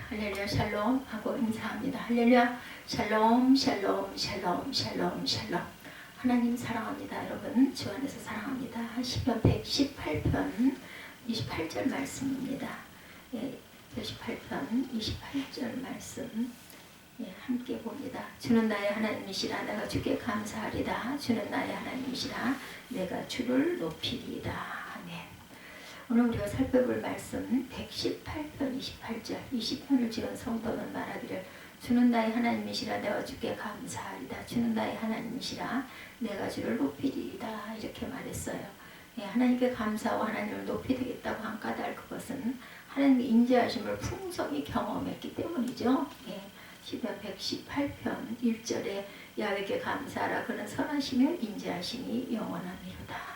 할렐루야 샬롬 하고 인사합니다. 할렐루야 샬롬 샬롬 샬롬 샬롬 샬롬. 하나님 사랑합니다. 여러분 주 안에서 사랑합니다. 시편 118편 28절 말씀입니다. 118편 28절 말씀 함께 봅니다. 주는 나의 하나님이시라 내가 주께 감사하리다. 주는 나의 하나님이시라 내가 주를 높이리이다. 오늘 우리가 살펴볼 말씀 118편 28절 20편을 지은 성도는 말하기를 주는 나의 하나님이시라 내가 주께 감사하리다. 주는 나의 하나님이시라 내가 주를 높이리이다. 이렇게 말했어요. 하나님께 감사하고 하나님을 높이되겠다고 한 까닭 그것은 하나님의 인자하심을 풍성히 경험했기 때문이죠. 시편 118편 1절에 야훼께 감사하라 그는 선하시며 인자하심이 영원하니로다.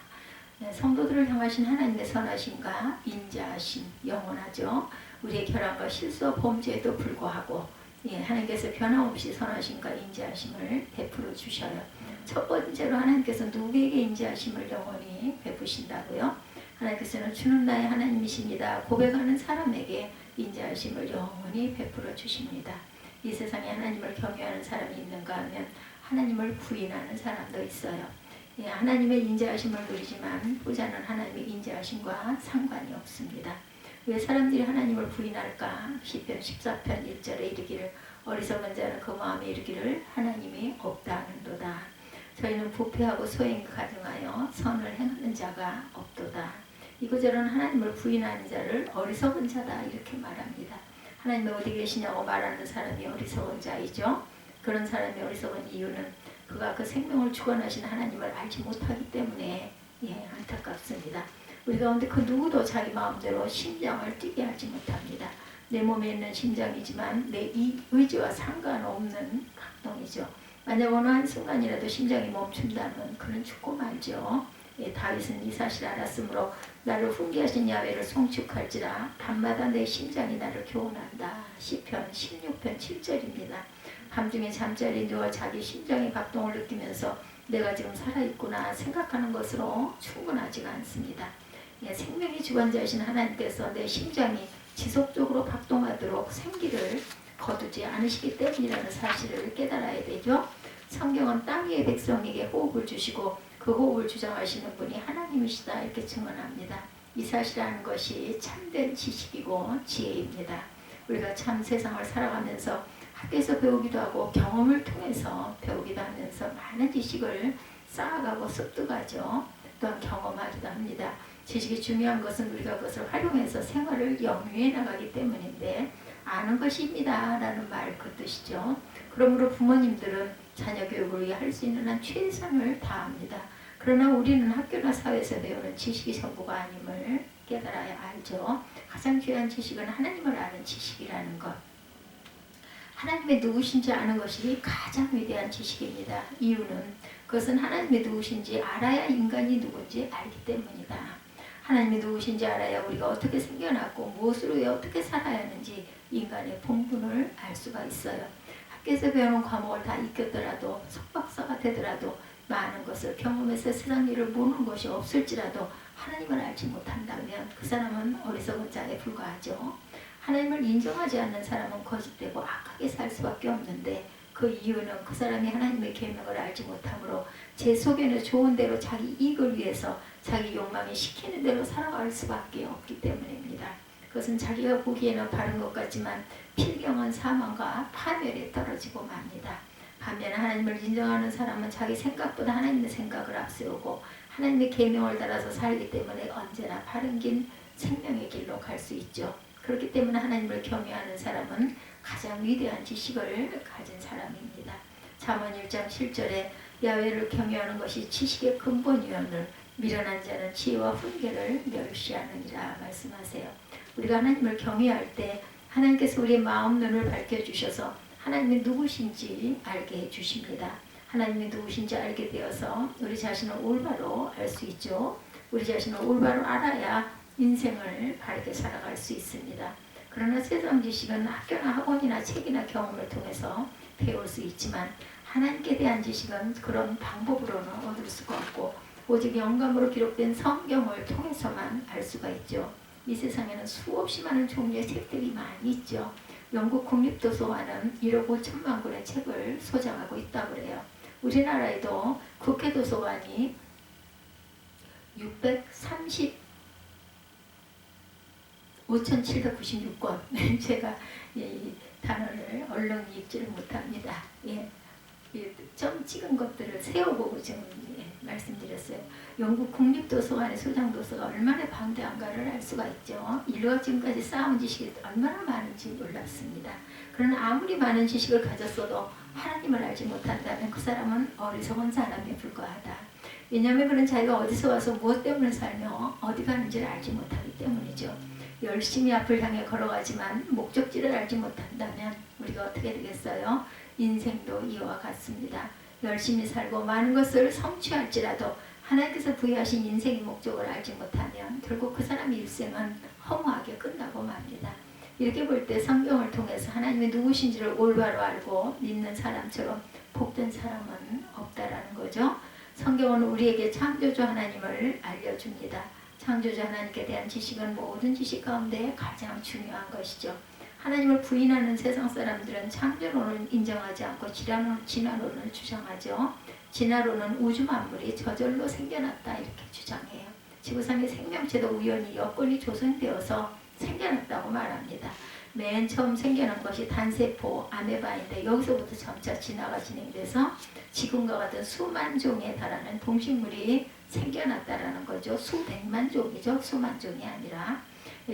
성도들을 향하신 하나님의 선하심과 인자하심 영원하죠. 우리의 결함과 실수와 범죄에도 불구하고 하나님께서 변함없이 선하심과 인자하심을 베풀어 주셔요. 첫 번째로 하나님께서 누구에게 인자하심을 영원히 베푸신다고요? 하나님께서는 주는 나의 하나님이십니다. 고백하는 사람에게 인자하심을 영원히 베풀어 주십니다. 이 세상에 하나님을 경외하는 사람이 있는가 하면 하나님을 부인하는 사람도 있어요. 하나님의 인자하심을 누리지만 후자는 하나님의 인자하심과 상관이 없습니다. 왜 사람들이 하나님을 부인할까? 시편 14편 1절에 이르기를 어리석은 자는 그 마음에 이르기를 하나님이 없다 하는도다. 저희는 부패하고 소행 가증하여 선을 행하는 자가 없도다. 이거저런 하나님을 부인하는 자를 어리석은 자다 이렇게 말합니다. 하나님이 어디 계시냐고 말하는 사람이 어리석은 자이죠. 그런 사람이 어리석은 이유는 그가 그 생명을 주관하신 하나님을 알지 못하기 때문에 안타깝습니다. 우리 가운데 그 누구도 자기 마음대로 심장을 뛰게 하지 못합니다. 내 몸에 있는 심장이지만 내 이 의지와 상관없는 각동이죠. 만약 어느 한순간이라도 심장이 멈춘다면 그는 죽고 말죠. 다윗은 이 사실을 알았으므로 나를 훈계하신 야훼를 송축할지라 밤마다 내 심장이 나를 교훈한다. 시편 16편 7절입니다. 밤중에 잠자리에 누워 자기 심장의 박동을 느끼면서 내가 지금 살아있구나 생각하는 것으로 충분하지가 않습니다. 생명의 주관자이신 하나님께서 내 심장이 지속적으로 박동하도록 생기를 거두지 않으시기 때문이라는 사실을 깨달아야 되죠. 성경은 땅 위의 백성에게 호흡을 주시고 그 호흡을 주장하시는 분이 하나님이시다 이렇게 증언합니다. 이 사실을 아는 것이 참된 지식이고 지혜입니다. 우리가 참 세상을 살아가면서 학교에서 배우기도 하고 경험을 통해서 배우기도 하면서 많은 지식을 쌓아가고 습득하죠. 또한 경험하기도 합니다. 지식이 중요한 것은 우리가 그것을 활용해서 생활을 영위해 나가기 때문인데 아는 것입니다 라는 말 그 뜻이죠. 그러므로 부모님들은 자녀 교육을 위해 할 수 있는 한 최선을 다합니다. 그러나 우리는 학교나 사회에서 배우는 지식이 전부가 아님을 깨달아야 알죠. 가장 귀한 지식은 하나님을 아는 지식이라는 것. 하나님의 누구신지 아는 것이 가장 위대한 지식입니다. 이유는 그것은 하나님의 누구신지 알아야 인간이 누군지 알기 때문이다. 하나님이 누구신지 알아야 우리가 어떻게 생겨났고 무엇으로 왜 어떻게 살아야 하는지 인간의 본분을 알 수가 있어요. 학교에서 배우는 과목을 다 익혔더라도 석박사가 되더라도 많은 것을 경험해서 세상 일을 모르는 것이 없을지라도 하나님을 알지 못한다면 그 사람은 어리석은 자에 불과하죠. 하나님을 인정하지 않는 사람은 거짓되고 악하게 살 수밖에 없는데 그 이유는 그 사람이 하나님의 계명을 알지 못하므로 제 속에는 좋은 대로 자기 이익을 위해서 자기 욕망이 시키는 대로 살아갈 수밖에 없기 때문입니다. 그것은 자기가 보기에는 바른 것 같지만 필경은 사망과 파멸에 떨어지고 맙니다. 반면 하나님을 인정하는 사람은 자기 생각보다 하나님의 생각을 앞세우고 하나님의 계명을 따라서 살기 때문에 언제나 바른 길 생명의 길로 갈 수 있죠. 그렇기 때문에 하나님을 경외하는 사람은 가장 위대한 지식을 가진 사람입니다. 잠언 1장 7절에 야훼를 경외하는 것이 지식의 근본이오늘 미련한 자는 지혜와 훈계를 멸시하느니라 말씀하세요. 우리가 하나님을 경외할 때 하나님께서 우리의 마음 눈을 밝혀주셔서 하나님이 누구신지 알게 해주십니다. 하나님이 누구신지 알게 되어서 우리 자신을 올바로 알 수 있죠. 우리 자신을 올바로 알아야 인생을 바르게 살아갈 수 있습니다. 그러나 세상 지식은 학교나 학원이나 책이나 경험을 통해서 배울 수 있지만 하나님께 대한 지식은 그런 방법으로는 얻을 수가 없고 오직 영감으로 기록된 성경을 통해서만 알 수가 있죠. 이 세상에는 수없이 많은 종류의 책들이 많이 있죠. 영국 국립도서관은 1억 5천만 권의 책을 소장하고 있다고 그래요. 우리나라에도 국회도서관이 5,796권. 제가 이 단어를 얼른 읽지를 못합니다. 예. 점 찍은 것들을 세어보고 지금 말씀드렸어요. 영국 국립도서관의 소장도서가 얼마나 방대한가를 알 수가 있죠. 인류가 지금까지 쌓아온 지식이 얼마나 많은지 놀랍습니다. 그러나 아무리 많은 지식을 가졌어도 하나님을 알지 못한다면 그 사람은 어리석은 사람에 불과하다. 왜냐하면 그는 자기가 어디서 와서 무엇 때문에 살며 어디 가는지를 알지 못하기 때문이죠. 열심히 앞을 향해 걸어가지만 목적지를 알지 못한다면 우리가 어떻게 되겠어요? 인생도 이와 같습니다. 열심히 살고 많은 것을 성취할지라도 하나님께서 부여하신 인생의 목적을 알지 못하면 결국 그 사람의 일생은 허무하게 끝나고 맙니다. 이렇게 볼 때 성경을 통해서 하나님의 누구신지를 올바로 알고 믿는 사람처럼 복된 사람은 없다라는 거죠. 성경은 우리에게 창조주 하나님을 알려줍니다. 창조주 하나님께 대한 지식은 모든 지식 가운데 가장 중요한 것이죠. 하나님을 부인하는 세상 사람들은 창조론을 인정하지 않고 진화론을 주장하죠. 진화론은 우주 만물이 저절로 생겨났다 이렇게 주장해요. 지구상의 생명체도 우연히 여건이 조성되어서 생겨났다고 말합니다. 맨 처음 생겨난 것이 단세포, 아메바인데 여기서부터 점차 진화가 진행돼서 지금과 같은 수만 종에 달하는 동식물이 생겨났다라는 거죠. 수백만 종이죠. 수만 종이 아니라.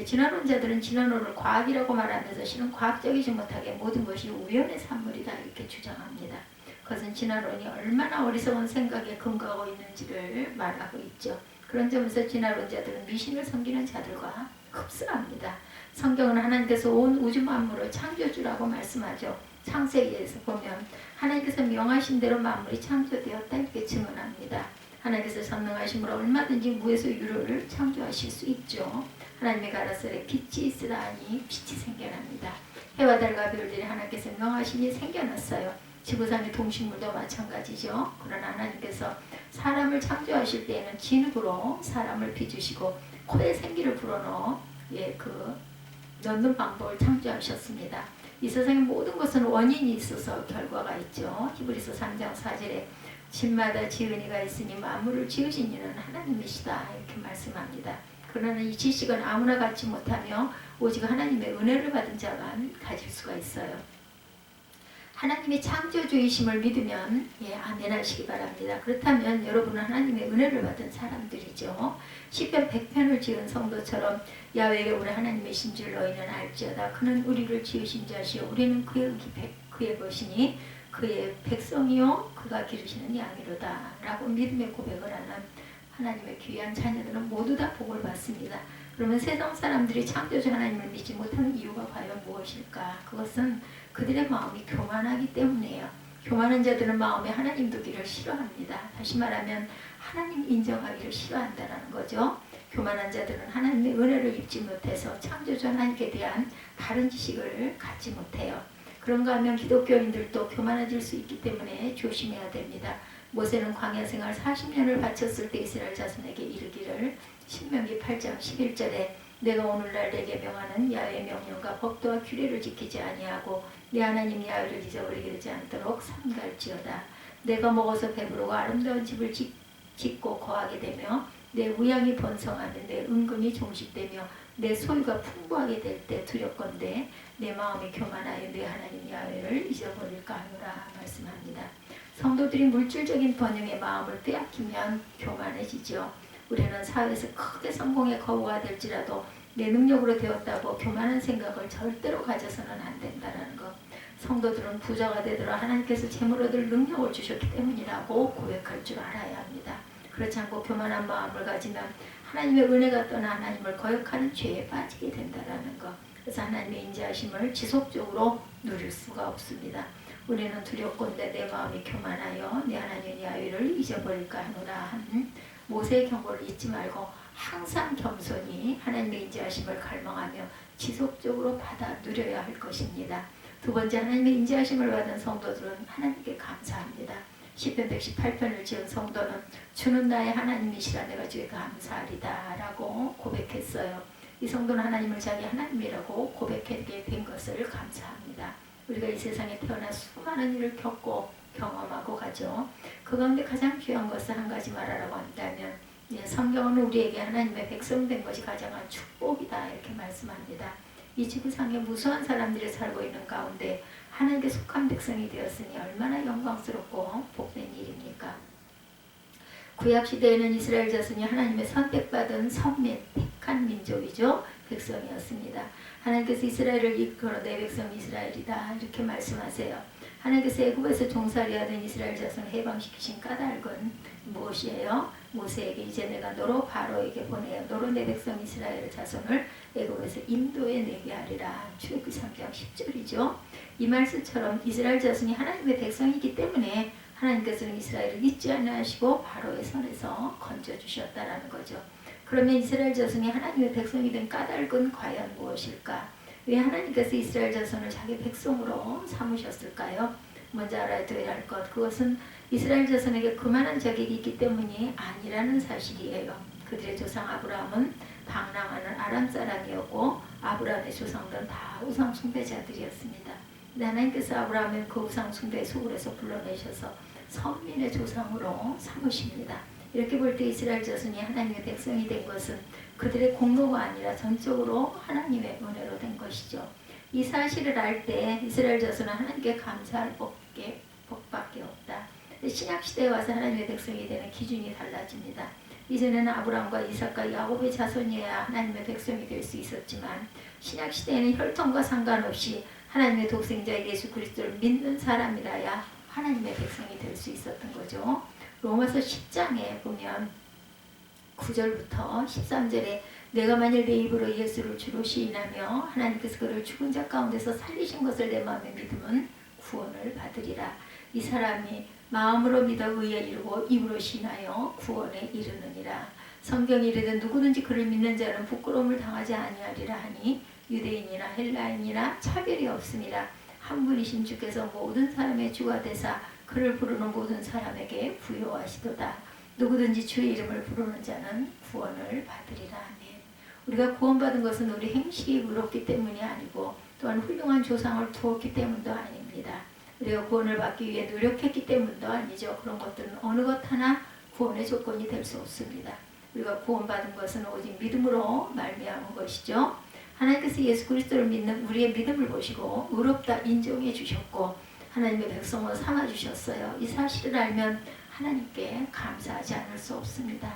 진화론자들은 진화론을 과학이라고 말하면서 실은 과학적이지 못하게 모든 것이 우연의 산물이다 이렇게 주장합니다. 그것은 진화론이 얼마나 어리석은 생각에 근거하고 있는지를 말하고 있죠. 그런 점에서 진화론자들은 미신을 섬기는 자들과 흡사합니다. 성경은 하나님께서 온 우주 만물을 창조주라고 말씀하죠. 창세기에서 보면 하나님께서 명하신 대로 만물이 창조되었다 이렇게 증언합니다. 하나님께서 전능하심으로 얼마든지 무에서 유를 창조하실 수 있죠. 하나님의 가라사에 빛이 있으라 하니 빛이 생겨납니다. 해와 달과 별들이 하나님께서 명하시니 생겨났어요. 지구상의 동식물도 마찬가지죠. 그러나 하나님께서 사람을 창조하실 때에는 진흙으로 사람을 빚으시고 코에 생기를 불어넣어 넣는 방법을 창조하셨습니다. 이 세상의 모든 것은 원인이 있어서 결과가 있죠. 히브리서 3장 4절에 집마다 지은이가 있으니 만물을 지으신 이는 하나님이시다 이렇게 말씀합니다. 그러나 이 지식은 아무나 갖지 못하며 오직 하나님의 은혜를 받은 자만 가질 수가 있어요. 하나님의 창조주이심을 믿으면 아멘 하시기 바랍니다. 그렇다면 여러분은 하나님의 은혜를 받은 사람들이죠. 시편 100편을 지은 성도처럼 야훼가 우리 하나님이신 줄 너희는 알지어다. 그는 우리를 지으신 자시요 우리는 그의 것이니 그의 백성이요 그가 기르시는 양이로다 라고 믿음의 고백을 하는 하나님의 귀한 자녀들은 모두 다 복을 받습니다. 그러면 세상 사람들이 창조주 하나님을 믿지 못하는 이유가 과연 무엇일까? 그것은 그들의 마음이 교만하기 때문이에요. 교만한 자들은 마음에 하나님 두기를 싫어합니다. 다시 말하면 하나님 인정하기를 싫어한다는 거죠. 교만한 자들은 하나님의 은혜를 입지 못해서 창조주 하나님께 대한 바른 지식을 갖지 못해요. 그런가 하면 기독교인들도 교만해질 수 있기 때문에 조심해야 됩니다. 모세는 광야 생활 40년을 바쳤을 때 이스라엘 자손에게 이르기를 신명기 8장 11절에 내가 오늘날 내게 명하는 야훼의 명령과 법도와 규례를 지키지 아니하고 내 하나님 야훼를 잊어버리게 되지 않도록 삼갈지어다. 내가 먹어서 배부르고 아름다운 집을 짓고 거하게 되며 내 우양이 번성하면 내 은금이 종식되며 내 소유가 풍부하게 될 때 두렵건대 내 마음이 교만하여 내 하나님 야훼를 잊어버릴까 하노라 말씀합니다. 성도들이 물질적인 번영의 마음을 빼앗기면 교만해지죠. 우리는 사회에서 크게 성공의 거부가 될지라도 내 능력으로 되었다고 교만한 생각을 절대로 가져서는 안 된다는 것. 성도들은 부자가 되도록 하나님께서 재물 얻을 능력을 주셨기 때문이라고 고백할 줄 알아야 합니다. 그렇지 않고 교만한 마음을 가지면 하나님의 은혜가 떠나 하나님을 거역하는 죄에 빠지게 된다는 것. 그래서 하나님의 인자하심을 지속적으로 누릴 수가 없습니다. 우리는 두렵건대 내 마음이 교만하여 내 하나님 야훼를 잊어버릴까 하노라 한 모세의 경고를 잊지 말고 항상 겸손히 하나님의 인자하심을 갈망하며 지속적으로 받아 누려야 할 것입니다. 두 번째, 하나님의 인자하심을 받은 성도들은 하나님께 감사합니다. 시편 118편을 지은 성도는 주는 나의 하나님이시라 내가 주에 감사하리다 라고 고백했어요. 이 성도는 하나님을 자기 하나님이라고 고백하게 된 것을 감사합니다. 우리가 이 세상에 태어나 수많은 일을 겪고 경험하고 가죠. 그 가운데 가장 귀한 것을 한 가지 말하라고 한다면 성경은 우리에게 하나님의 백성 된 것이 가장 축복이다 이렇게 말씀합니다. 이 지구상에 무수한 사람들이 살고 있는 가운데 하나님께 속한 백성이 되었으니 얼마나 영광스럽고 복된 일입니까? 구약시대에는 이스라엘 자손이 하나님의 선택받은 선민, 택한 민족이죠. 백성이었습니다. 하나님께서 이스라엘을 이끌어 내 백성 이스라엘이다 이렇게 말씀하세요. 하나님께서 애굽에서 종살이하던 이스라엘 자손을 해방시키신 까닭은 무엇이에요? 모세에게 이제 내가 너로 바로에게 보내어 너로 내 백성 이스라엘 자손을 애굽에서 인도해내게 하리라. 출애굽기 3장 10절이죠. 이 말씀처럼 이스라엘 자손이 하나님의 백성이기 때문에 하나님께서는 이스라엘을 잊지 않으시고 바로의 손에서 건져주셨다라는 거죠. 그러면 이스라엘 자손이 하나님의 백성이 된 까닭은 과연 무엇일까? 왜 하나님께서 이스라엘 자손을 자기 백성으로 삼으셨을까요? 먼저 알아둬야 할 것, 그것은 이스라엘 자손에게 그만한 자격이 있기 때문이 아니라는 사실이에요. 그들의 조상 아브라함은 방랑하는 아람 사람이었고 아브라함의 조상들은 다 우상 숭배자들이었습니다. 하나님께서 아브라함을 그 우상 숭배의 소굴에서 불러내셔서 선민의 조상으로 삼으십니다. 이렇게 볼 때 이스라엘 자손이 하나님의 백성이 된 것은 그들의 공로가 아니라 전적으로 하나님의 은혜로 된 것이죠. 이 사실을 알 때 이스라엘 자손은 하나님께 감사할 법밖에 없다. 신약시대에 와서 하나님의 백성이 되는 기준이 달라집니다. 이전에는 아브라함과 이삭과 야곱의 자손이어야 하나님의 백성이 될 수 있었지만 신약시대에는 혈통과 상관없이 하나님의 독생자 예수 그리스도를 믿는 사람이라야 하나님의 백성이 될 수 있었던 거죠. 로마서 10장에 보면 9절부터 13절에 내가 만일 내 입으로 예수를 주로 시인하며 하나님께서 그를 죽은 자 가운데서 살리신 것을 내 마음에 믿으면 구원을 받으리라. 이 사람이 마음으로 믿어 의에 이르고 입으로 시인하여 구원에 이르느니라. 성경이 이르되 누구든지 그를 믿는 자는 부끄러움을 당하지 아니하리라 하니 유대인이나 헬라인이나 차별이 없음이라. 한 분이신 주께서 모든 사람의 주가 되사 그를 부르는 모든 사람에게 부요하시도다. 누구든지 주의 이름을 부르는 자는 구원을 받으리라. 아멘. 우리가 구원받은 것은 우리 행실이 의롭기 때문이 아니고 또한 훌륭한 조상을 두었기 때문도 아닙니다. 우리가 구원을 받기 위해 노력했기 때문도 아니죠. 그런 것들은 어느 것 하나 구원의 조건이 될 수 없습니다. 우리가 구원받은 것은 오직 믿음으로 말미암은 것이죠. 하나님께서 예수 그리스도를 믿는 우리의 믿음을 보시고 의롭다 인정해 주셨고 하나님의 백성으로 삼아 주셨어요. 이 사실을 알면 하나님께 감사하지 않을 수 없습니다.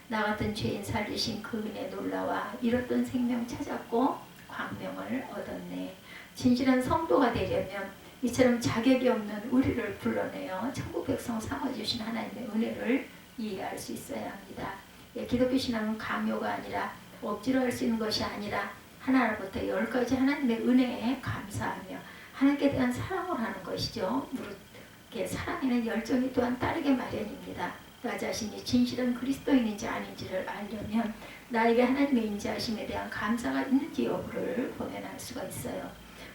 나 같은 죄인 살리신 그 은혜 놀라와 잃었던 생명 찾았고 광명을 얻었네. 진실한 성도가 되려면 이처럼 자격이 없는 우리를 불러내어 천국 백성 삼아주신 하나님의 은혜를 이해할 수 있어야 합니다. 기독교 신앙은 강요가 아니라 억지로 할 수 있는 것이 아니라 하나부터 10가지 하나님의 은혜에 감사하며 하나님께 대한 사랑을 하는 것이죠. 사랑에는 열정이 또한 따르게 마련입니다. 나 자신이 진실한 그리스도인인지 아닌지를 알려면 나에게 하나님의 인자하심에 대한 감사가 있는지 여부를 보면알 수가 있어요.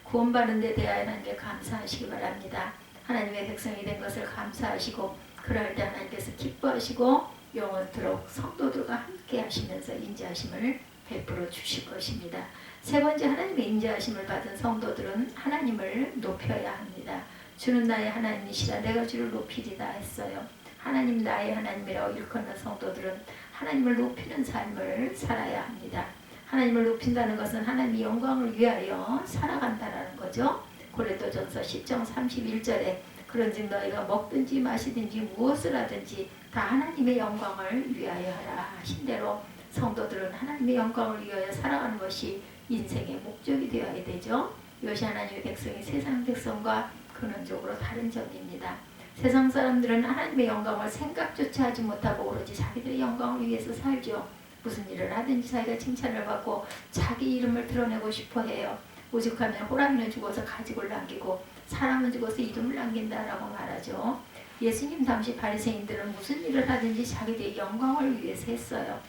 구원받은 데 대하여 하나님께 감사하시기 바랍니다. 하나님의 백성이 된 것을 감사하시고 그럴 때 하나님께서 기뻐하시고 영원토록 성도들과 함께 하시면서 인자하심을 베풀어 주실 것입니다. 세 번째, 하나님의 인자하심을 받은 성도들은 하나님을 높여야 합니다. 주는 나의 하나님이시라 내가 주를 높이리다 했어요. 하나님 나의 하나님이라고 일컫는 성도들은 하나님을 높이는 삶을 살아야 합니다. 하나님을 높인다는 것은 하나님의 영광을 위하여 살아간다는 거죠. 고린도전서 10장 31절에 그런즉 너희가 먹든지 마시든지 무엇을 하든지 다 하나님의 영광을 위하여 하라 하신 대로 성도들은 하나님의 영광을 위하여 살아가는 것이 인생의 목적이 되어야 되죠. 이것이 하나님의 백성이 세상 백성과 근원적으로 다른 점입니다. 세상 사람들은 하나님의 영광을 생각조차 하지 못하고 오로지 자기들의 영광을 위해서 살죠. 무슨 일을 하든지 자기가 칭찬을 받고 자기 이름을 드러내고 싶어 해요. 오죽하면 호랑이는 죽어서 가죽을 남기고 사람은 죽어서 이름을 남긴다라고 말하죠. 예수님 당시 바리새인들은 무슨 일을 하든지 자기들의 영광을 위해서 했어요.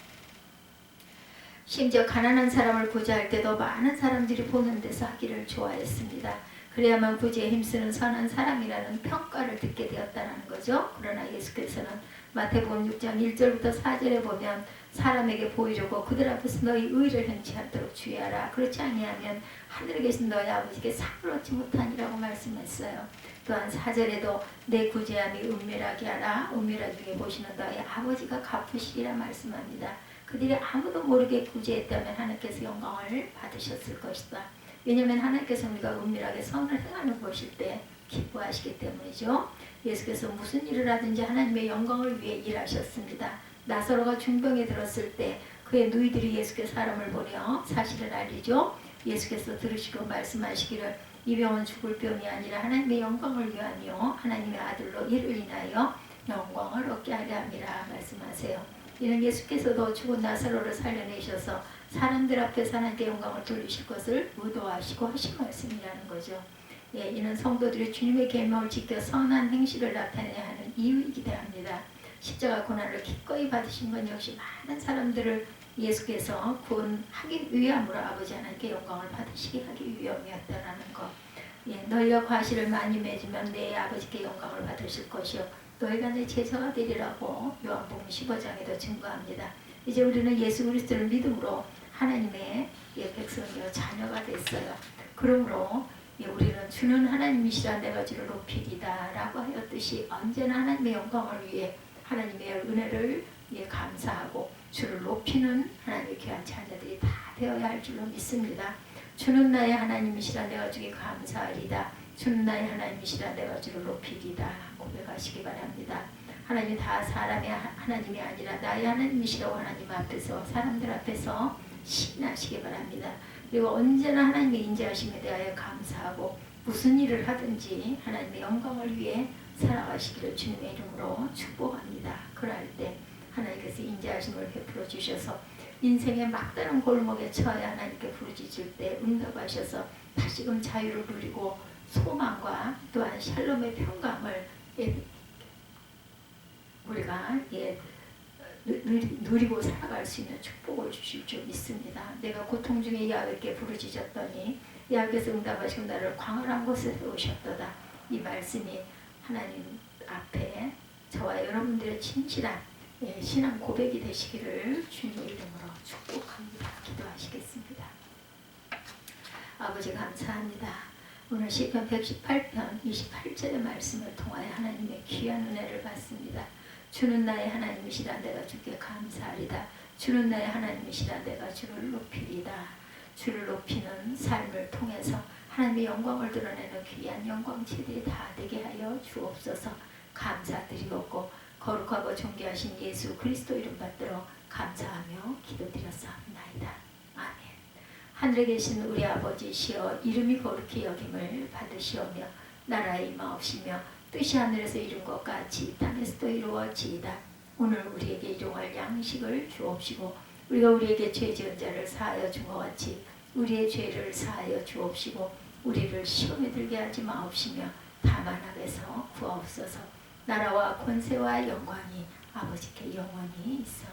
심지어 가난한 사람을 구제할 때도 많은 사람들이 보는 데서 하기를 좋아했습니다. 그래야만 구제에 힘쓰는 선한 사람이라는 평가를 듣게 되었다는 거죠. 그러나 예수께서는 마태복음 6장 1절부터 4절에 보면 사람에게 보이려고 그들 앞에서 너희 의를 행치 않도록 주의하라. 그렇지 아니하면 하늘에 계신 너희 아버지께 상을 얻지 못하니라고 말씀했어요. 또한 4절에도 내 구제함이 은밀하게 하라. 은밀하게 보시는 너희 아버지가 갚으시리라 말씀합니다. 그들이 아무도 모르게 구제했다면 하나님께서 영광을 받으셨을 것이다. 왜냐하면 하나님께서 우리가 은밀하게 선을 행하는 것일 때 기뻐하시기 때문이죠. 예수께서 무슨 일을 하든지 하나님의 영광을 위해 일하셨습니다. 나사로가 중병에 들었을 때 그의 누이들이 예수께 사람을 보내어 사실을 알리죠. 예수께서 들으시고 말씀하시기를 이 병은 죽을 병이 아니라 하나님의 영광을 위하며 하나님의 아들로 이를 인하여 영광을 얻게 하려 함이라 말씀하세요. 이는 예수께서도 죽은 나사로를 살려내셔서 사람들 앞에서 하나님께 영광을 돌리실 것을 의도하시고 하신 말씀이라는 거죠. 예, 이는 성도들이 주님의 계명을 지켜 선한 행실을 나타내야 하는 이유이기도 합니다. 십자가 고난을 기꺼이 받으신 건 역시 많은 사람들을 예수께서 구원하기 위함으로 아버지 하나님께 영광을 받으시게 하기 위함이었다라는 것. 예, 너희가 과실을 많이 맺으면 내 아버지께 영광을 받으실 것이요 너희가 내 제자가 되리라고 요한복음 15장에도 증거합니다. 이제 우리는 예수 그리스도를 믿음으로 하나님의 백성이요 자녀가 됐어요. 그러므로 우리는 주는 하나님이시라 내가 주를 높이리다 라고 하였듯이 언제나 하나님의 영광을 위해 하나님의 은혜를 감사하고 주를 높이는 하나님의 귀한 자녀들이 다 되어야 할 줄로 믿습니다. 주는 나의 하나님이시라 내가 주께 감사하리다. 주는 나의 하나님이시라 내가 주를 높이리다 고백하시기 바랍니다. 하나님 다 사람의 하나님이 아니라 나의 하나님이시라고 하나님 앞에서 사람들 앞에서 신하시기 바랍니다. 그리고 언제나 하나님의 인자하심에 대하여 감사하고 무슨 일을 하든지 하나님의 영광을 위해 살아가시기를 주님의 이름으로 축복합니다. 그럴 때 하나님께서 인자하심을 베풀어 주셔서 인생의 막다른 골목에 처해 하나님께 부르짖을 때 응답하셔서 다시금 자유를 누리고 소망과 또한 샬롬의 평강을 우리가 누리고 살아갈 수 있는 축복을 주실 줄 믿습니다. 내가 고통 중에 야훼께 부르짖었더니 야훼께서 응답하시고 나를 광활한 곳에 세우셨도다. 이 말씀이 하나님 앞에 저와 여러분들의 진실한 신앙 고백이 되시기를 주님의 이름으로 축복합니다. 기도하시겠습니다. 아버지 감사합니다. 오늘 시편 118편 28절의 말씀을 통하여 하나님의 귀한 은혜를 받습니다. 주는 나의 하나님이시라 내가 주께 감사하리다. 주는 나의 하나님이시라 내가 주를 높이리다. 주를 높이는 삶을 통해서 하나님의 영광을 드러내는 귀한 영광체들이 다 되게 하여 주옵소서. 감사드리옵고 거룩하고 존귀하신 예수 그리스도 이름 받들어 감사하며 기도드렸사옵나이다. 아멘. 하늘에 계신 우리 아버지시여 이름이 거룩히 여김을 받으시오며 나라의 임하옵시며 뜻이 하늘에서 이룬 것 같이 땅에서도 이루어지이다. 오늘 우리에게 일용할 양식을 주옵시고 우리가 우리에게 죄 지은 자를 사하여 준 것 같이 우리의 죄를 사하여 주옵시고 우리를 시험에 들게 하지 마옵시며 다만 악에서 구하옵소서. 나라와 권세와 영광이 아버지께 영원히 있어